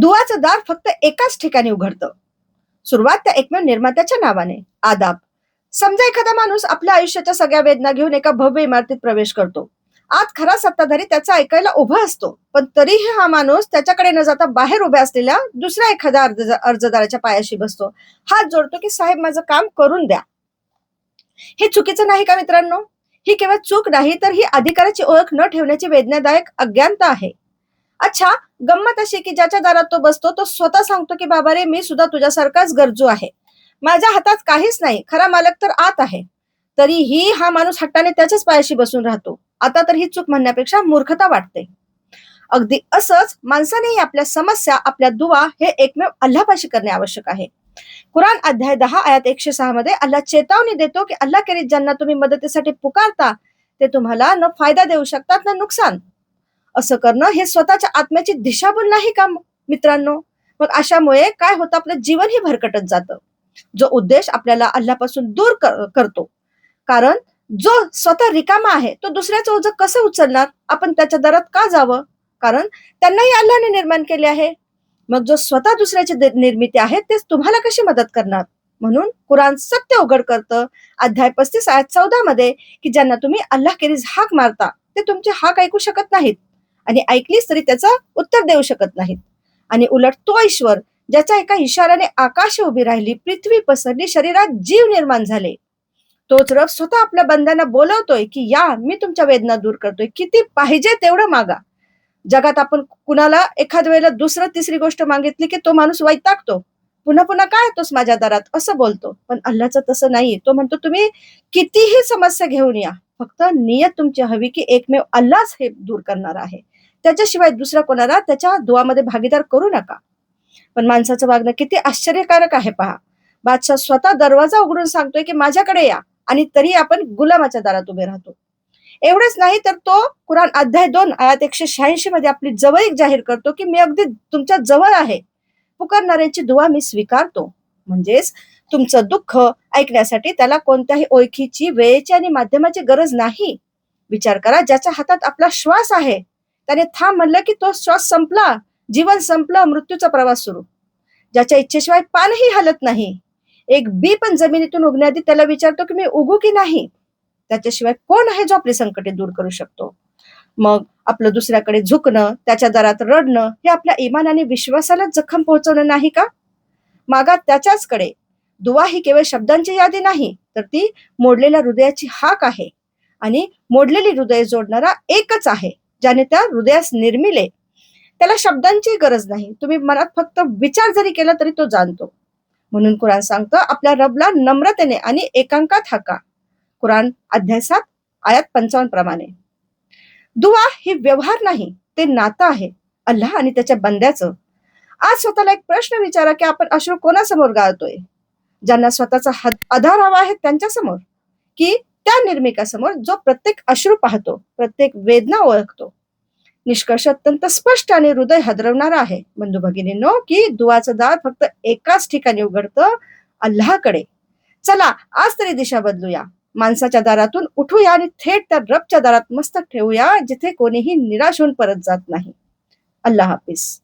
दुआचं दार फक्त एकाच ठिकाणी उघडतं. सुरुवात त्या एकमेव निर्मात्याच्या नावाने. आदाब. समजा एखादा माणूस आपल्या आयुष्याच्या सगळ्या वेदना घेऊन एका भव्य इमारतीत प्रवेश करतो. आत खरा सत्ताधारी त्याचा ऐकायला उभा असतो, पण तरीही हा माणूस त्याच्याकडे न जाता बाहेर उभ्या असलेल्या दुसऱ्या एखाद्या अर्जदाराच्या पायाशी बसतो. हात जोडतो की साहेब माझं काम करून द्या. हे चुकीचं नाही का मित्रांनो? ही केवळ चूक नाही, तर ही अधिकाराची ओळख न ठेवण्याची वेदनादायक अज्ञानता आहे. अच्छा, गंमत अशी की ज्याच्या दारात तो बसतो तो स्वतः सांगतो की बाबा रे, मी सुद्धा तुझ्यासारखाच गरजू आहे. माझ्या हातात काहीच नाही, खरा मालक तर आत आहे. तरीही हा माणूस हट्टाने त्याच्याच पायाशी बसून राहतो. आता तर ही चूक म्हणण्यापेक्षा मूर्खता वाटते. अगदी असंच माणसानेही आपल्या समस्या, आपल्या दुवा हे एकमेव अल्लापाशी करणे आवश्यक आहे. कुराण अध्याय 10 आयात 106 मध्ये अल्लाह चेतावणी देतो की अल्लाखेरीज ज्यांना तुम्ही मदतीसाठी पुकारता ते तुम्हाला न फायदा देऊ शकतात ना नुकसान. असं करणं हे स्वतःच्या आत्म्याची दिशाभूल नाही का मित्रांनो? मग अशामुळे काय होतं, आपलं जीवनही भरकटत जातं. जो उद्देश आपल्याला अल्लापासून दूर करतो. कारण जो स्वतः रिकामा आहे तो दुसऱ्याचं ओझं कसं उचलणार? आपण त्याच्या दारात का जावं? कारण त्यांनाही अल्लाने निर्माण केले आहे. मग जो स्वतः दुसऱ्याची निर्मिती आहे तेच तुम्हाला कशी मदत करणार? म्हणून कुराण सत्य उघड करतं. अध्याय 35 आयत 14 मध्ये की ज्यांना तुम्ही अल्लाखेरीज हाक मारता ते तुमची हाक ऐकू शकत नाहीत, आणि ऐकलीच तरी त्याचं उत्तर देऊ शकत नाहीत. आणि उलट तो ईश्वर ज्याच्या एका इशाऱ्याने आकाश उभी राहिली, पृथ्वी पसरली, शरीरात जीव निर्माण झाले, तोच रब स्वतः आपल्या बंद्यांना बोलवतोय की या, मी तुमच्या वेदना दूर करतोय, किती पाहिजे तेवढं मागा. जगात आपण कुणाला एखाद्या वेळेला दुसरं तिसरी गोष्ट मागितली की तो माणूस वैतागतो. पुन्हा पुन्हा काय येतोस माझ्या दारात असं बोलतो. पण अल्लाचं तसं नाही. तो म्हणतो तुम्ही कितीही समस्या घेऊन या, फक्त नियत तुमची हवी की एकमेव अल्लाच हे दूर करणार आहे. त्याच्याशिवाय दुसरा कोणाला त्याच्या दुआमध्ये भागीदार करू नका. पण माणसाचं वागणं किती आश्चर्यकारक आहे पहा. बादशाह स्वतः दरवाजा उघडून सांगतोय की माझ्याकडे या, आणि तरी आपण गुलामाच्या दारात उभे राहतो. एवढंच नाही तर तो कुराण अध्याय 2 आयात 186 मध्ये आपली जवळीक जाहीर करतो की मी अगदी तुमच्या जवळ आहे. पुकारणाऱ्यांची दुआ मी स्वीकारतो. म्हणजेच तुमचं दुःख ऐकण्यासाठी त्याला कोणत्याही ओळखीची, वेळेची आणि माध्यमाची गरज नाही. विचार करा, ज्याच्या हातात आपला श्वास आहे त्याने थांब म्हणलं की तो श्वास संपला, जीवन संपलं, मृत्यूचा प्रवास सुरू. ज्याच्या इच्छेशिवाय पानही हलत नाही, एक बी पण जमिनीतून उगण्याआधी त्याला विचारतो की मी उगू की नाही. त्याच्याशिवाय कोण आहे जो आपली संकटे दूर करू शकतो? मग आपलं दुसऱ्याकडे झुकणं, त्याच्या दारात रडणं हे आपल्या इमान आणि विश्वासाला जखम पोहोचवणं नाही का? मागा त्याच्याचकडे. दुआ ही केवळ शब्दांची यादी नाही, तर ती मोडलेल्या हृदयाची हाक आहे. आणि मोडलेली हृदय जोडणारा एकच आहे, ज्याने त्या हृदयास निर्मिले. त्याला शब्दांची गरज नाही. तुम्ही मनात फक्त विचार जरी केला तरी तो जाणतो. म्हणून कुराण सांगतं आपल्या रबला नम्रतेने आणि एकांकात हाका. कुराण अध्याय 7 आयात 55 प्रमाणे. दुआ ही व्यवहार नाही, ते नातं आहे अल्लाह आणि त्याच्या बंद्याचं. आज स्वतःला एक प्रश्न विचारा की आपण अश्रू कोणासमोर गाळतोय? ज्यांना स्वतःचा आधार हवा आहे त्यांच्या समोर, की त्या निर्मिकासमोर जो प्रत्येक अश्रू पाहतो, प्रत्येक वेदना ओळखतो? निष्कर्ष अत्यंत स्पष्ट आणि हृदय हदरवणारा आहे बंधू भगिनींनो, की दुआचं दार फक्त एकाच ठिकाणी उघडतं, अल्लाहकडे. चला आज तरी दिशा बदलूया. माणसाच्या दारातून उठूया आणि थेट त्या रबच्या दारात मस्तक ठेवूया, जिथे कोणीही निराश होऊन परत जात नाही. अल्लाह हाफिज.